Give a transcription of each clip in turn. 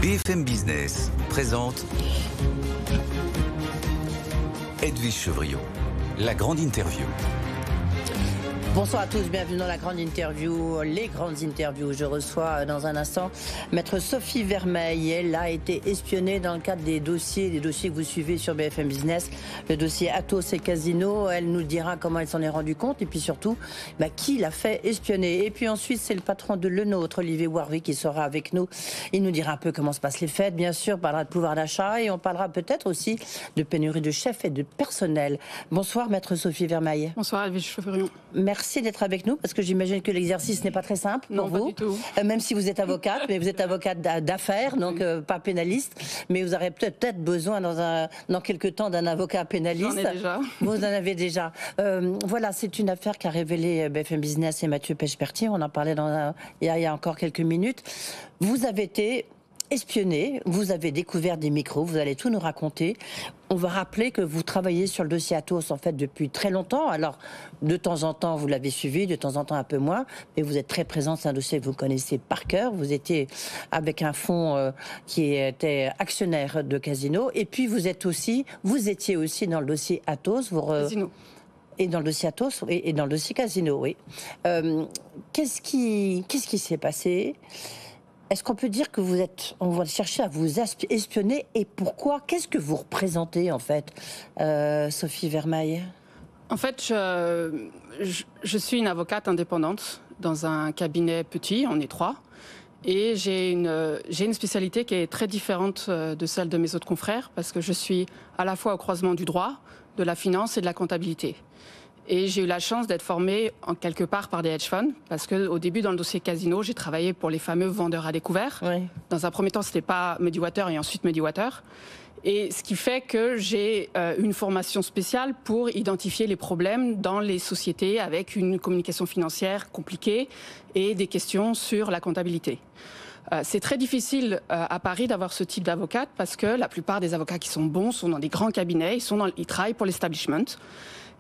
BFM Business présente Edwige Chevrillon, la grande interview. Bonsoir à tous, bienvenue dans la grande interview, les grandes interviews. Je reçois dans un instant maître Sophie Vermeil. Elle a été espionnée dans le cadre des dossiers que vous suivez sur BFM Business, le dossier Atos et Casino. Elle nous dira comment elle s'en est rendue compte et puis surtout qui l'a fait espionner. Et puis ensuite, c'est le patron de Le Nôtre, Olivier Warwick, qui sera avec nous. Il nous dira un peu comment se passent les fêtes, bien sûr, on parlera de pouvoir d'achat et on parlera peut-être aussi de pénurie de chefs et de personnel. Bonsoir maître Sophie Vermeil. Bonsoir Edwige Chevrillon. Merci d'être avec nous, parce que j'imagine que l'exercice n'est pas très simple pour vous. Non, pas du tout. Même si vous êtes avocate, mais vous êtes avocate d'affaires, donc pas pénaliste. Mais vous aurez peut-être besoin dans quelques temps d'un avocat pénaliste. J'en ai déjà. Vous en avez déjà. Voilà, c'est une affaire qu'a révélée BFM Business et Mathieu Pechbertier. On en parlait il y a encore quelques minutes. Vous avez été espionné, vous avez découvert des micros, vous allez tout nous raconter. On va rappeler que vous travaillez sur le dossier Atos en fait depuis très longtemps. Alors de temps en temps vous l'avez suivi, de temps en temps un peu moins, mais vous êtes très présent. C'est un dossier que vous connaissez par cœur. Vous étiez avec un fonds qui était actionnaire de Casino, et puis vous étiez aussi dans le dossier Atos. Casino. Et dans le dossier Atos et dans le dossier Casino, oui. Qu'est-ce qui s'est passé ? Est-ce qu'on peut dire que on va chercher à vous espionner, et pourquoi? Qu'est-ce que vous représentez en fait, Sophie Vermeil? En fait, je suis une avocate indépendante dans un cabinet petit, on est 3. Et j'ai une spécialité qui est très différente de celle de mes autres confrères, parce que je suis à la fois au croisement du droit, de la finance et de la comptabilité. Et j'ai eu la chance d'être formée en quelque part par des hedge funds, parce qu'au début, dans le dossier Casino, j'ai travaillé pour les fameux vendeurs à découvert. Oui. Dans un premier temps, c'était pas Muddywater et ensuite Muddywater. Et ce qui fait que j'ai une formation spéciale pour identifier les problèmes dans les sociétés avec une communication financière compliquée et des questions sur la comptabilité. C'est très difficile à Paris d'avoir ce type d'avocate, parce que la plupart des avocats qui sont bons sont dans des grands cabinets, ils travaillent pour l'establishment.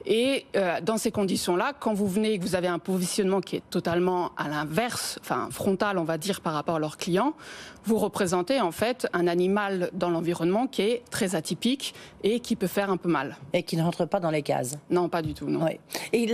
Et dans ces conditions-là, quand vous venez et que vous avez un positionnement qui est totalement à l'inverse, enfin frontal, on va dire, par rapport à leurs clients, vous représentez en fait un animal dans l'environnement qui est très atypique et qui peut faire un peu mal. Et qui ne rentre pas dans les cases. Non, pas du tout, non. Ouais. Et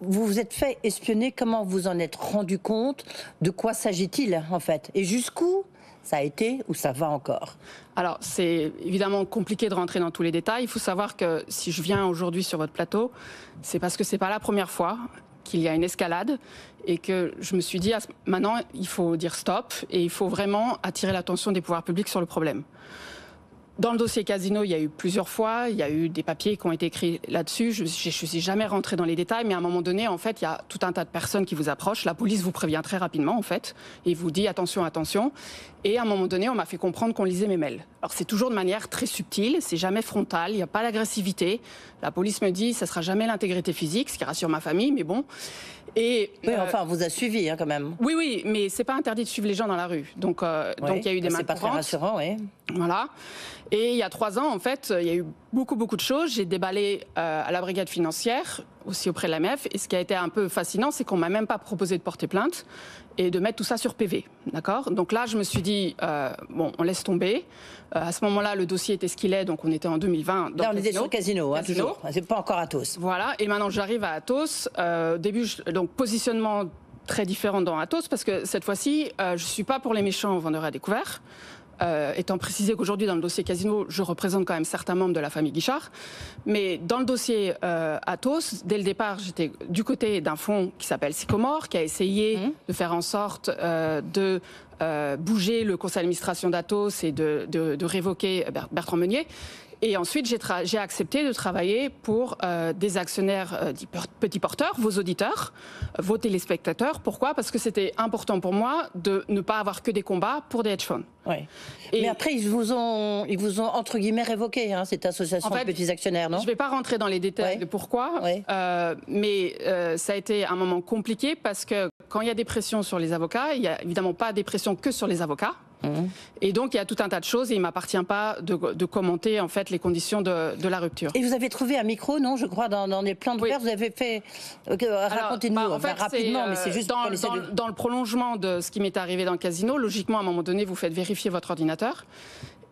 vous vous êtes fait espionner, comment vous en êtes rendu compte? De quoi s'agit-il en fait? Et jusqu'où ça a été ou ça va encore? Alors, c'est évidemment compliqué de rentrer dans tous les détails. Il faut savoir que si je viens aujourd'hui sur votre plateau, c'est parce que c'est pas la première fois qu'il y a une escalade et que je me suis dit, maintenant, il faut dire stop et il faut vraiment attirer l'attention des pouvoirs publics sur le problème. Dans le dossier Casino, il y a eu plusieurs fois, il y a eu des papiers qui ont été écrits là-dessus. Je ne suis jamais rentrée dans les détails, mais à un moment donné, en fait, il y a tout un tas de personnes qui vous approchent. La police vous prévient très rapidement, en fait, et vous dit attention, attention. Et à un moment donné, on m'a fait comprendre qu'on lisait mes mails. Alors c'est toujours de manière très subtile, c'est jamais frontal, il n'y a pas d'agressivité. La police me dit, ça sera jamais l'intégrité physique, ce qui rassure ma famille, mais bon. Et oui, enfin, on vous a suivi quand même. Oui, oui, mais c'est pas interdit de suivre les gens dans la rue. Donc il y a eu des mains courantes. C'est pas très rassurant, oui. Voilà. Et il y a 3 ans, en fait, il y a eu beaucoup de choses. J'ai déballé à la brigade financière, aussi auprès de l'AMF. Et ce qui a été un peu fascinant, c'est qu'on m'a même pas proposé de porter plainte et de mettre tout ça sur PV. D'accord ? Donc là, je me suis dit, bon, on laisse tomber. À ce moment-là, le dossier était ce qu'il est, donc on était en 2020. Là, on était sur Casino, hein, toujours. C'est pas encore Atos. Voilà. Et maintenant, j'arrive à Atos. Au début, donc positionnement très différent dans Atos, parce que cette fois-ci, je suis pas pour les méchants vendeurs à découvert. Étant précisé qu'aujourd'hui, dans le dossier Casino, je représente quand même certains membres de la famille Guichard. Mais dans le dossier Atos, dès le départ, j'étais du côté d'un fonds qui s'appelle Sycomore, qui a essayé de faire en sorte de bouger le conseil d'administration d'Atos et de révoquer Bertrand Meunier. Et ensuite, j'ai accepté de travailler pour des actionnaires petits porteurs, vos auditeurs, vos téléspectateurs. Pourquoi ? Parce que c'était important pour moi de ne pas avoir que des combats pour des hedge funds. Oui. Mais après, ils vous ont entre guillemets révoqué, hein, cette association de petits actionnaires, non ? Je ne vais pas rentrer dans les détails de pourquoi, mais ça a été un moment compliqué, parce que quand il y a des pressions sur les avocats, il n'y a évidemment pas des pressions que sur les avocats. Et donc, il y a tout un tas de choses et il ne m'appartient pas de commenter en fait les conditions de la rupture. Et vous avez trouvé un micro, non, je crois, dans les plans de verre, vous avez fait... Racontez-nous en fait, rapidement, mais c'est juste... Dans le prolongement de ce qui m'est arrivé dans le casino, logiquement, à un moment donné, vous faites vérifier votre ordinateur.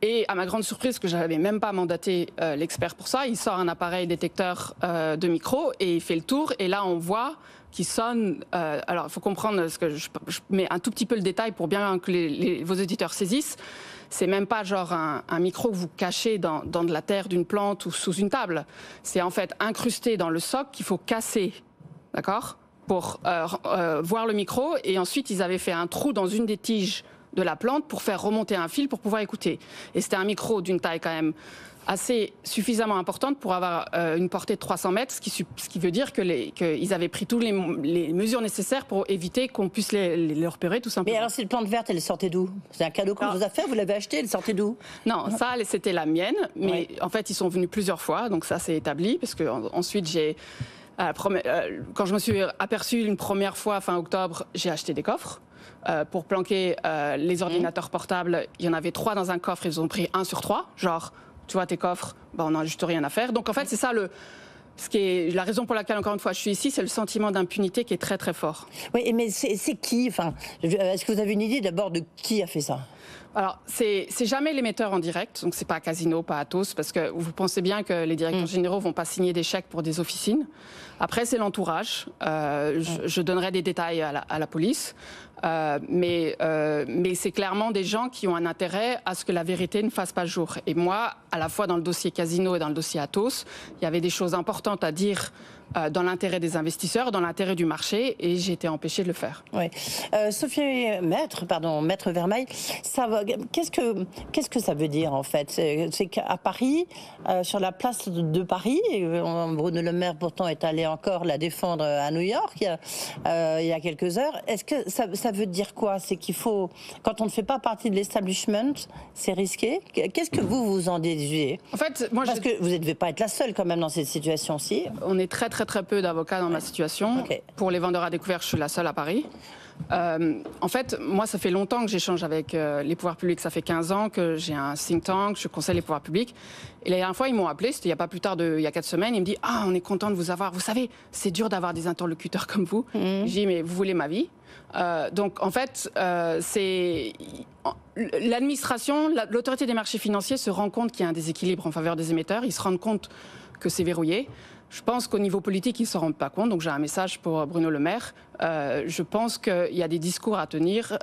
Et à ma grande surprise, que je n'avais même pas mandaté l'expert pour ça, il sort un appareil détecteur de micro et il fait le tour. Et là, on voit qu'il sonne... alors, il faut comprendre, ce que je mets un tout petit peu le détail pour bien que vos auditeurs saisissent. C'est même pas genre un micro que vous cachez dans de la terre d'une plante ou sous une table. C'est en fait incrusté dans le socle qu'il faut casser, d'accord, pour voir le micro. Et ensuite, ils avaient fait un trou dans une des tiges de la plante pour faire remonter un fil pour pouvoir écouter. Et c'était un micro d'une taille quand même assez suffisamment importante pour avoir une portée de 300 mètres, ce qui veut dire qu'ils avaient pris toutes les mesures nécessaires pour éviter qu'on puisse les repérer, tout simplement. Mais alors, cette plante verte, elle sortait d'où? C'est un cadeau qu'on vous a fait, vous l'avez acheté, elle sortait d'où? Non, ça, c'était la mienne, mais en fait, ils sont venus plusieurs fois, donc ça, c'est établi, parce que ensuite, quand je me suis aperçue une première fois, fin octobre, j'ai acheté des coffres. Pour planquer les ordinateurs portables, il y en avait 3 dans un coffre, ils ont pris 1 sur 3, genre, tu vois, tes coffres, on n'a juste rien à faire. Donc en fait, c'est ça la raison pour laquelle, encore une fois, je suis ici, c'est le sentiment d'impunité qui est très très fort. Oui, mais c'est qui, est-ce que vous avez une idée d'abord de qui a fait ça? Alors, c'est jamais l'émetteur en direct, donc c'est pas Casino, pas Atos, parce que vous pensez bien que les directeurs généraux vont pas signer des chèques pour des officines. Après, c'est l'entourage. Je donnerai des détails à la police. Mais c'est clairement des gens qui ont un intérêt à ce que la vérité ne fasse pas jour. Et moi, à la fois dans le dossier Casino et dans le dossier Atos, il y avait des choses importantes à dire dans l'intérêt des investisseurs, dans l'intérêt du marché, et j'ai été empêchée de le faire. Oui. Sophie Maître Vermeil, qu'est-ce que ça veut dire en fait? C'est qu'à Paris, sur la place de Paris, Bruno Le Maire pourtant est allé encore la défendre à New York il y a quelques heures. Est-ce que ça veut dire quoi? C'est qu'il faut, quand on ne fait pas partie de l'establishment, c'est risqué. Qu'est-ce que vous en déduisez? En fait, parce que vous ne devez pas être la seule quand même dans cette situation-ci. On est très peu d'avocats dans ma situation. Okay. Pour les vendeurs à découvert, je suis la seule à Paris. En fait, moi, ça fait longtemps que j'échange avec les pouvoirs publics. Ça fait 15 ans que j'ai un think tank, je conseille les pouvoirs publics. Et la dernière fois, ils m'ont appelé, c'était il n'y a pas plus tard il y a 4 semaines. Ils me disent « Ah, on est content de vous avoir. Vous savez, c'est dur d'avoir des interlocuteurs comme vous. » Je dis « Mais vous voulez ma vie ?» Donc, en fait, c'est... L'administration, l'autorité des marchés financiers se rend compte qu'il y a un déséquilibre en faveur des émetteurs. Ils se rendent compte que c'est verrouillé. Je pense qu'au niveau politique, ils ne s'en rendent pas compte. Donc j'ai un message pour Bruno Le Maire. Je pense qu'il y a des discours à tenir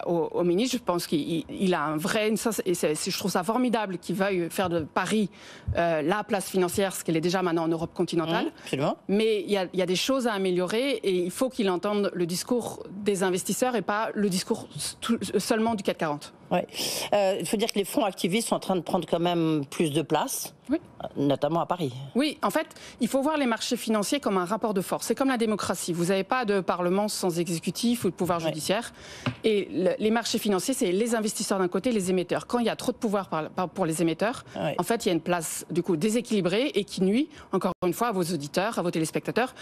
au ministre. Je pense qu'il a un vrai... je trouve ça formidable qu'il veuille faire de Paris la place financière, ce qu'elle est déjà maintenant en Europe continentale. Mais il y a des choses à améliorer et il faut qu'il entende le discours des investisseurs et pas le discours seulement du CAC 40. Ouais. Il faut dire que les fonds activistes sont en train de prendre quand même plus de place, oui. Notamment à Paris. Oui, en fait, il faut voir les marchés financiers comme un rapport de force. C'est comme la démocratie. Vous n'avez pas de parlement sans exécutif ou de pouvoir judiciaire. Et les marchés financiers, c'est les investisseurs d'un côté, les émetteurs. Quand il y a trop de pouvoir pour les émetteurs, en fait, il y a une place du coup déséquilibrée et qui nuit, encore une fois, à vos auditeurs, à vos téléspectateurs.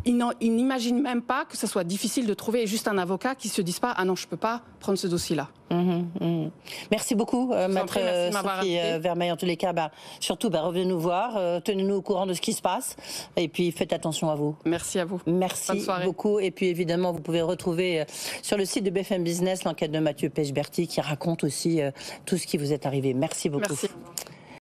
Ils n'imaginent même pas que ce soit difficile de trouver juste un avocat qui ne se dise pas « Ah non, je ne peux pas prendre ce dossier-là ». Merci beaucoup, Maître Sophie Vermeil. En tous les cas, surtout, revenez nous voir, tenez-nous au courant de ce qui se passe et puis faites attention à vous. Merci à vous. Merci beaucoup. Et puis évidemment, vous pouvez retrouver sur le site de BFM Business l'enquête de Mathieu Pechberti qui raconte aussi tout ce qui vous est arrivé. Merci beaucoup. Merci.